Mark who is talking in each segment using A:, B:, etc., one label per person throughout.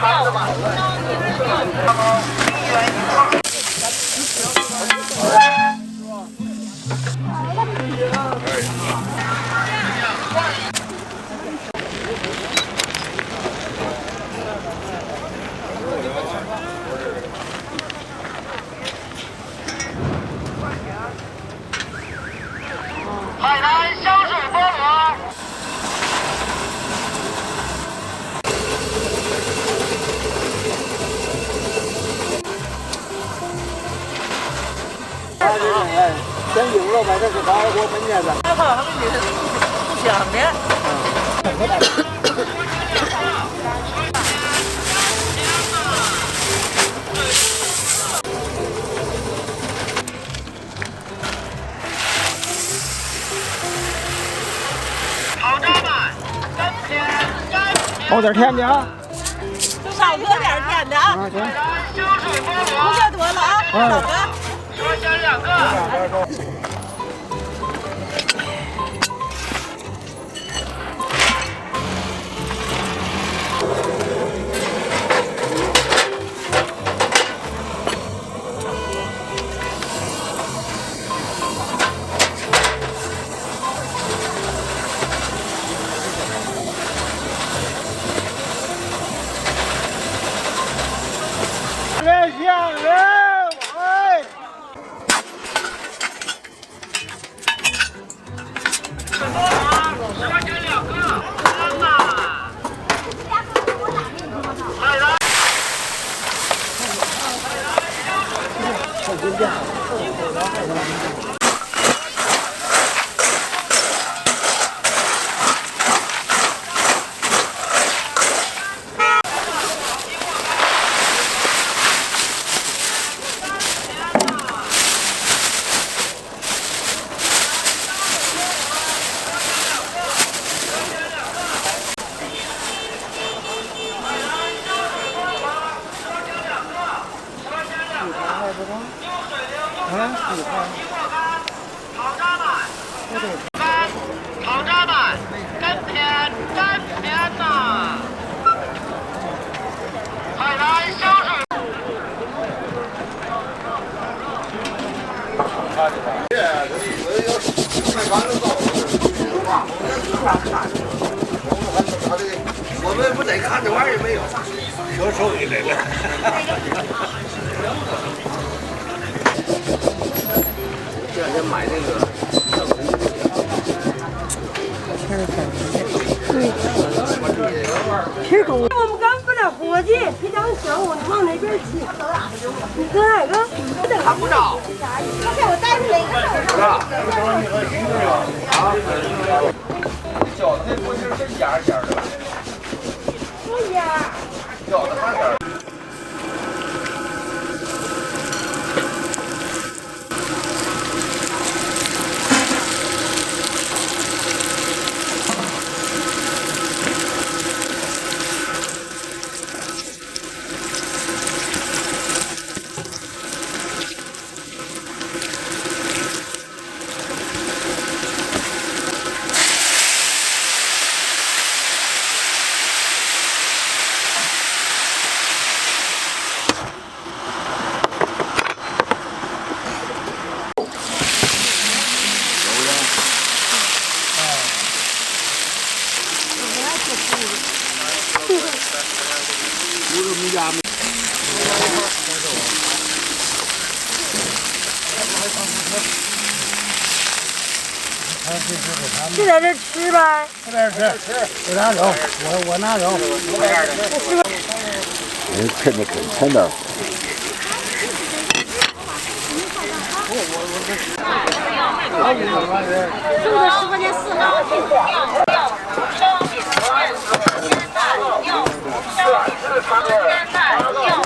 A: 海南香水菠萝。
B: 先有了，把这个高锅焖面子。
C: 那好，他们就是不香的。
A: 好渣板，干甜，
B: 包点甜的啊。
C: 少搁点甜的啊。
B: 行。
A: 香水菠萝，
C: 不搁多了啊，少搁。
A: 说先2个。
B: 香人，哎！
A: 好渣板，好渣板，干甜呐！海南香水。
D: 我们不得看这玩意儿没有？小手艺来了。这两天买那个。
E: 皮狗，我们刚不了伙计，皮当小我往那边去。你搁哪个？
A: 看不着。
E: 刚才我带出来一个手上。
D: 啊。饺子那锅芯是压馅的吧？
E: 不压。
D: 饺子啥馅儿？
E: 就在这吃呗。
B: 在这吃，我拿走，我拿走。
D: 趁着趁着。
E: 这个10块钱4个。
A: 烧饼、面丝、煎蛋、尿糊、烧饼、煎蛋、尿糊、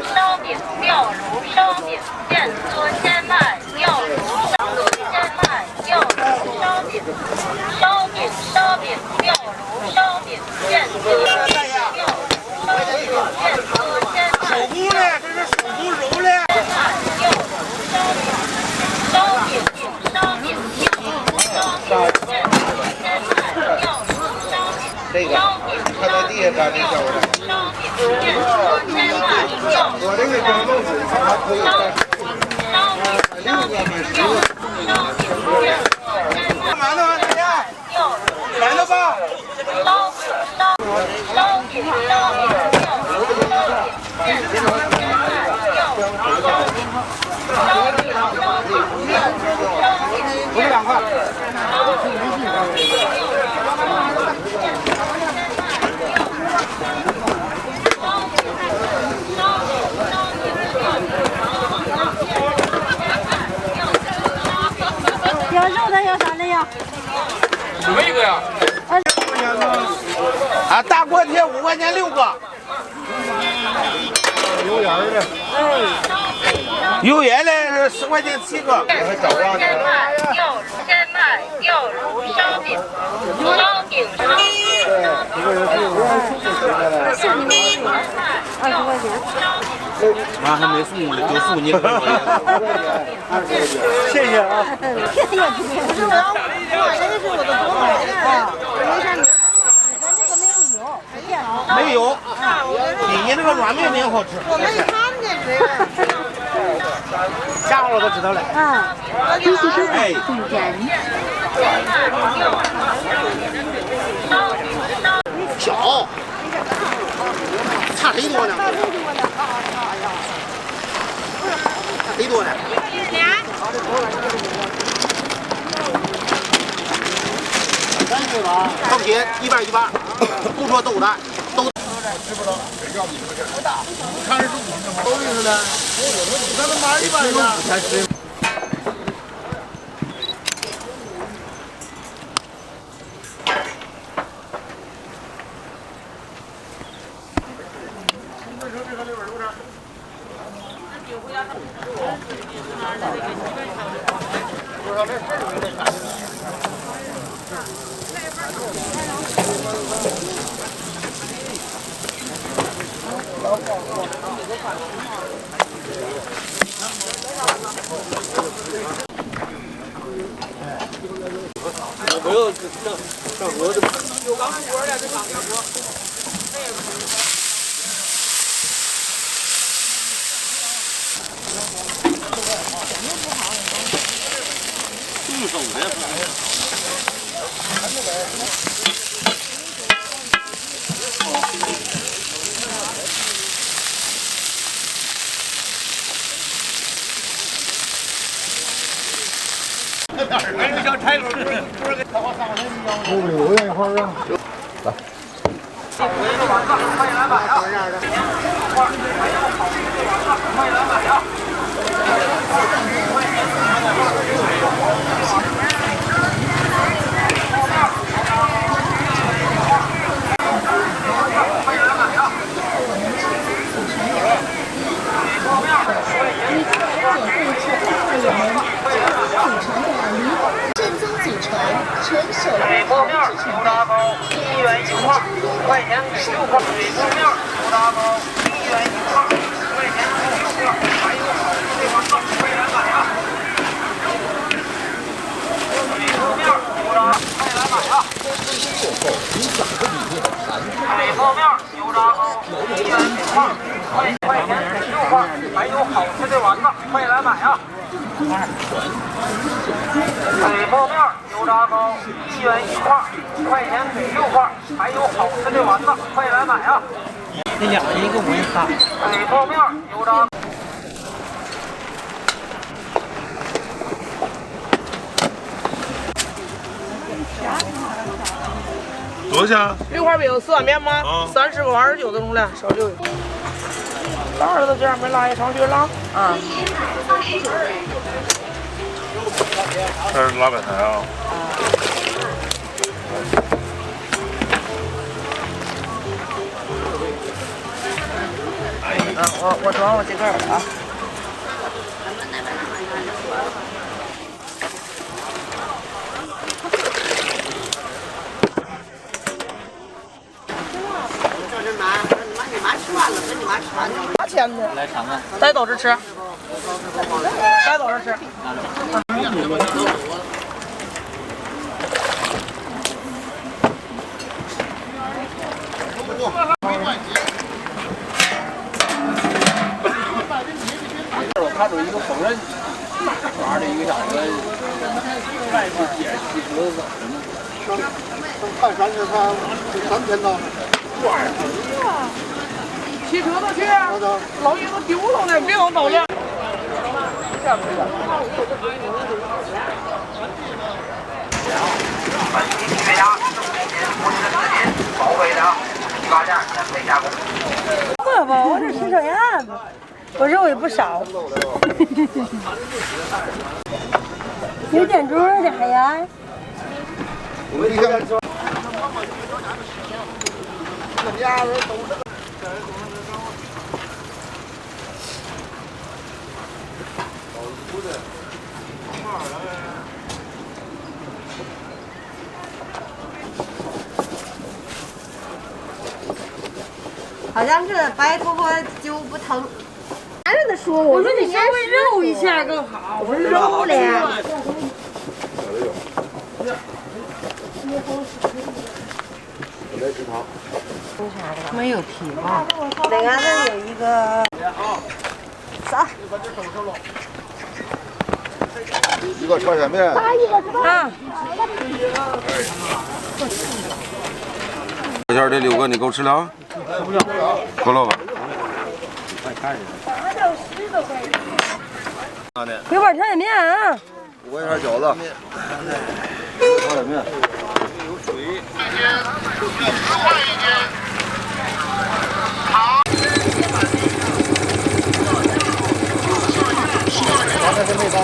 A: 烧饼、吊炉、烧饼、现做鲜麦、吊炉、鲜麦、吊炉、烧饼、吊炉、烧饼、现做吊炉、现做鲜麦。
D: 手工的，这是手工揉的。
A: 烧饼、烧饼、烧饼、现做鲜麦、吊炉、烧饼、烧饼。
F: 看到地下干这小的。我这个装弄水还可以6个买10个。干嘛呢？大家来了吧？不是2块。
E: 要肉的要啥的呀？
D: 什么一个呀？
F: 啊，大锅贴5块钱6个。
B: 油盐的。
F: 油盐的是10块钱7个。
A: 又如烧饼，烧饼。
B: 这个是
E: 像你们20块钱。
F: 妈还没送呢，就送你20块钱。
B: 谢谢啊。
E: 不是我要我这个是我的多买点儿，没啥名。咱这个没有油，变了。
F: 没有，比你那个软面饼好吃。
E: 我没看见这个。
B: 下回我都知道了。
E: 啊。
F: 哎。小，差忒多呢？差忒多呢？放心，118，不说都的，都。吃不着，看着都意思呢。我看他妈一般的。
B: 我没有上河的。有刚出锅的，这刚出锅。
F: 动手的。
B: 还有小柴锅，我愿意块啊。来。
D: 欢迎来买啊！欢迎来买啊！
G: 正宗祖传，纯手
D: 水泡面油炸糕，1元1块，5块钱6块。水泡面油炸糕，1元1块，5块钱6块。还有好吃的王八，快来买啊！水泡面油炸，快来买啊！水泡面油炸糕，1元1块，5块钱6块。还有好吃的丸子，快来买啊！水泡面油炸糕，1元1块，5块钱6块。还有好吃的丸子，快来买啊！
C: 那2人一个我也仨。
D: 水泡面油炸。
F: 多少钱
C: 6块饼4碗面吗？30个29的重量，少6。老儿子这样没拉一长靴拉。啊。
F: 这是拉板台啊。
C: 我装我这个啊。拿钱的。来尝尝。带走着吃。带走着吃。
B: 它有一个缝纫机，2.1个小时，也几十个。上半山去看3天呢。
C: 骑车子去啊！老爷都丢了呢，别往倒了。
D: 血压50保卫的批发价免费加工。
E: 饿吧，我这吃成样子，我肉也不少。有点猪的还呀。
F: 你看。
E: 好像是白头发就不疼。男人的说，我说你稍微肉一下更好。我说肉嘞。没有皮吧？那俺这有一个啥
F: ？1个川鲜面。
E: 啊。
H: 这下这6个你够吃了？够了吧？
E: 有碗川鲜面啊
F: 5块钱饺子。川鲜面。有水。10块1斤。好。这是味道。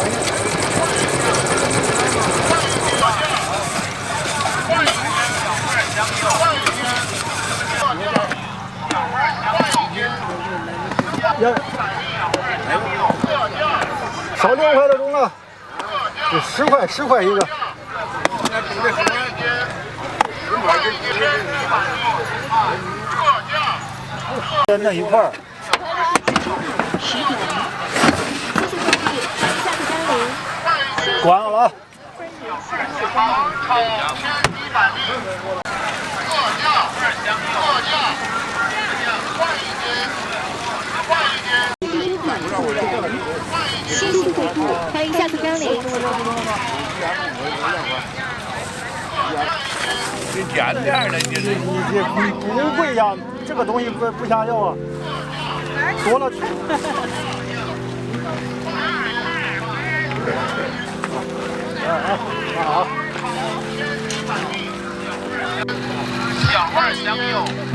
F: 少6块的中了，就10块1个。那一块儿。关了啊！
G: 谢谢回顾，欢迎下次光临。
F: 你点点的，你不贵呀，这个东西不想要啊，多了去。好。小碗香柚。